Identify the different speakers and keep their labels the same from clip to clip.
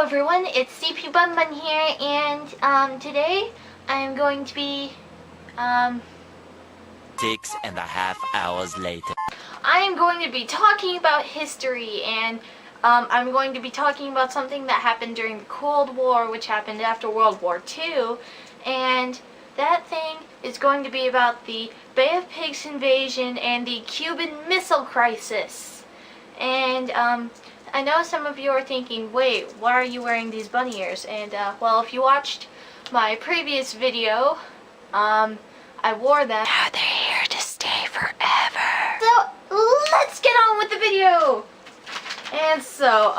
Speaker 1: everyone, it's CP Bun Bun here, and today I'm going to be
Speaker 2: 6.5 hours later.
Speaker 1: I am going to be talking about history, and I'm going to be talking about something that happened during the Cold War, which happened after World War II, and that thing is going to be about the Bay of Pigs invasion and the Cuban Missile Crisis. And I know some of you are thinking, wait, why are you wearing these bunny ears? And well, if you watched my previous video, I wore them. Now they're here to stay forever. So let's get on with the video. And so,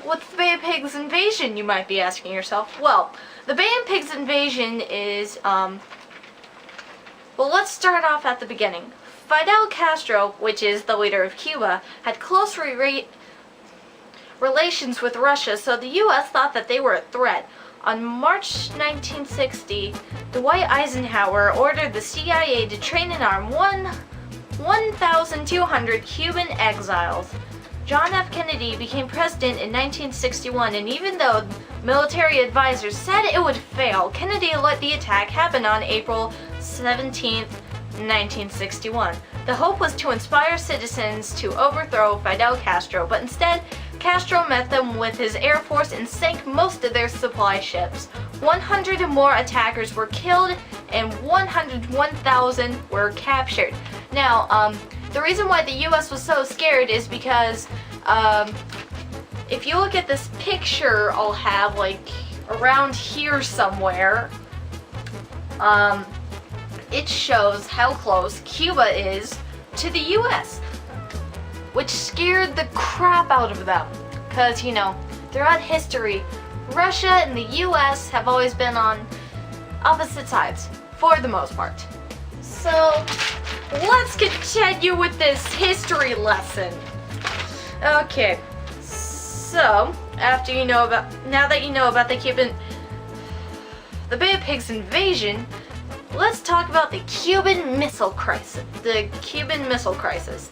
Speaker 1: what's the Bay of Pigs invasion, you might be asking yourself? Well, the Bay of Pigs invasion is, well, let's start off at the beginning. Fidel Castro, which is the leader of Cuba, had close relations with Russia, so the U.S. thought that they were a threat. On March 1960, Dwight Eisenhower ordered the CIA to train and arm 1,200 Cuban exiles. John F. Kennedy became president in 1961, and even though military advisors said it would fail, Kennedy let the attack happen on April 17, 1961. The hope was to inspire citizens to overthrow Fidel Castro, but instead, Castro met them with his air force and sank most of their supply ships. 100 and more attackers were killed, and 101,000 were captured. Now, the reason why the U.S. was so scared is because if you look at this picture I'll have like around here somewhere, it shows how close Cuba is to the U.S., which scared the crap out of them. Because, you know, throughout history, Russia and the U.S. have always been on opposite sides, for the most part. So, let's continue with this history lesson. Okay, so, now that you know about the Bay of Pigs invasion, let's talk about the Cuban Missile Crisis. The Cuban Missile Crisis.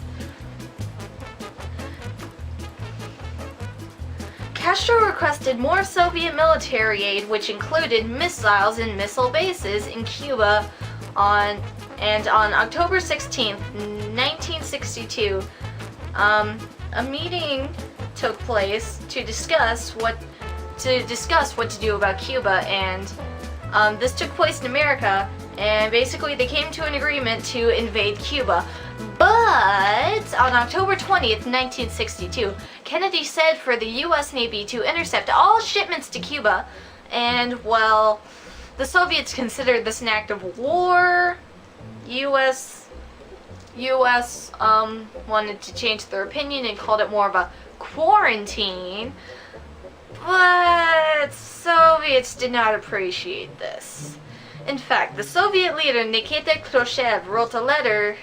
Speaker 1: Castro requested more Soviet military aid, which included missiles and missile bases in Cuba on October 16th, 1962, a meeting took place to discuss what to do about Cuba, and this took place in America, and basically they came to an agreement to invade Cuba. But on October 20th, 1962, Kennedy said for the U.S. Navy to intercept all shipments to Cuba, and well, the Soviets considered this an act of war. U.S. wanted to change their opinion and called it more of a quarantine, but Soviets did not appreciate this. In fact, the Soviet leader Nikita Khrushchev wrote a letter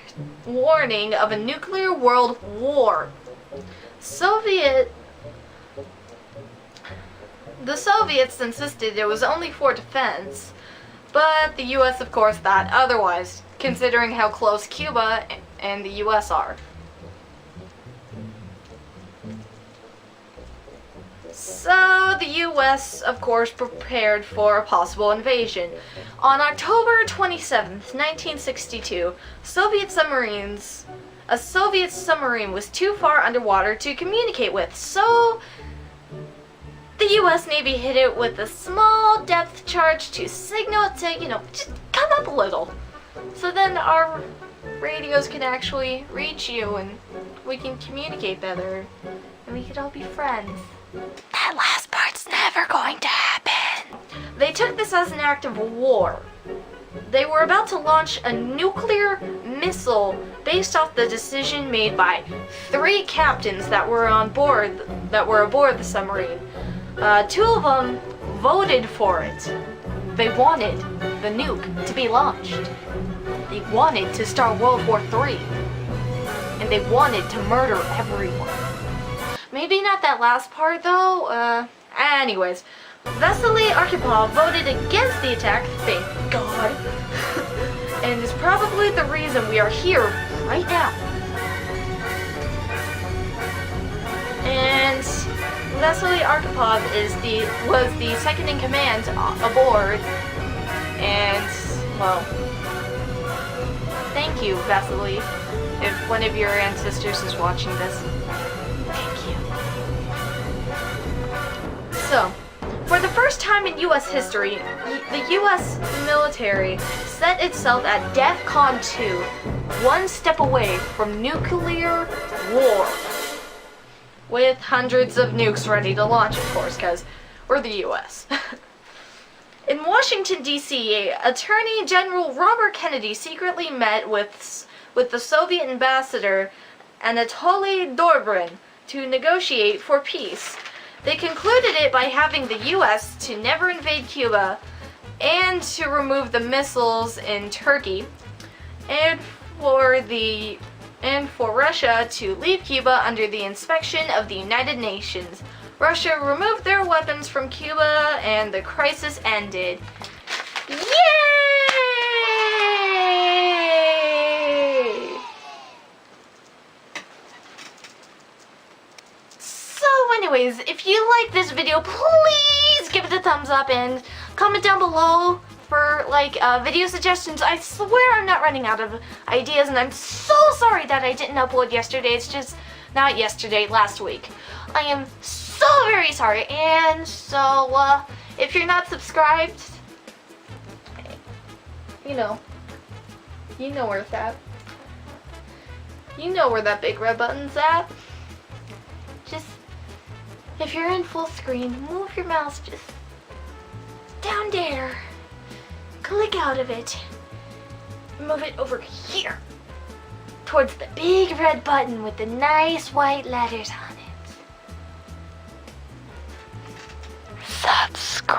Speaker 1: warning of a nuclear world war. The Soviets insisted it was only for defense, but the US of course thought otherwise, considering how close Cuba and the US are. So the US, of course, prepared for a possible invasion. On October 27th, 1962, a Soviet submarine was too far underwater to communicate with, so the US Navy hit it with a small depth charge to signal it to, just come up a little. So then our radios can actually reach you and we can communicate better and we could all be friends. That last part's never going to happen. They took this as an act of war. They were about to launch a nuclear missile based off the decision made by 3 captains that were aboard the submarine. 2 of them voted for it. They wanted the nuke to be launched. They wanted to start World War III. And they wanted to murder everyone. Maybe not that last part though, anyways. Vasily Arkhipov voted against the attack, thank God, and is probably the reason we are here right now. And Vasily Arkhipov was the second in command aboard, and well, thank you, Vasily. If one of your ancestors is watching this, thank you. So, for the first time in U.S. history, the U.S. military set itself at DEFCON 2, one step away from nuclear war. With hundreds of nukes ready to launch, of course, because we're the U.S. In Washington, D.C., Attorney General Robert Kennedy secretly met with the Soviet ambassador Anatoly Dobrin to negotiate for peace. They concluded it by having the U.S. to never invade Cuba and to remove the missiles in Turkey, and for Russia to leave Cuba under the inspection of the United Nations. Russia removed their weapons from Cuba and the crisis ended. Yay! So anyways, if you like this video, please give it a thumbs up and comment down below for like video suggestions. I swear I'm not running out of ideas, and I'm so sorry that I didn't upload yesterday. It's just not yesterday, last week. I am so very sorry. And so if you're not subscribed, you know where it's at. You know where that big red button's at. Just, if you're in full screen, move your mouse just down there. Click out of it. Move it over here. Towards the big red button with the nice white letters on it. Subscribe.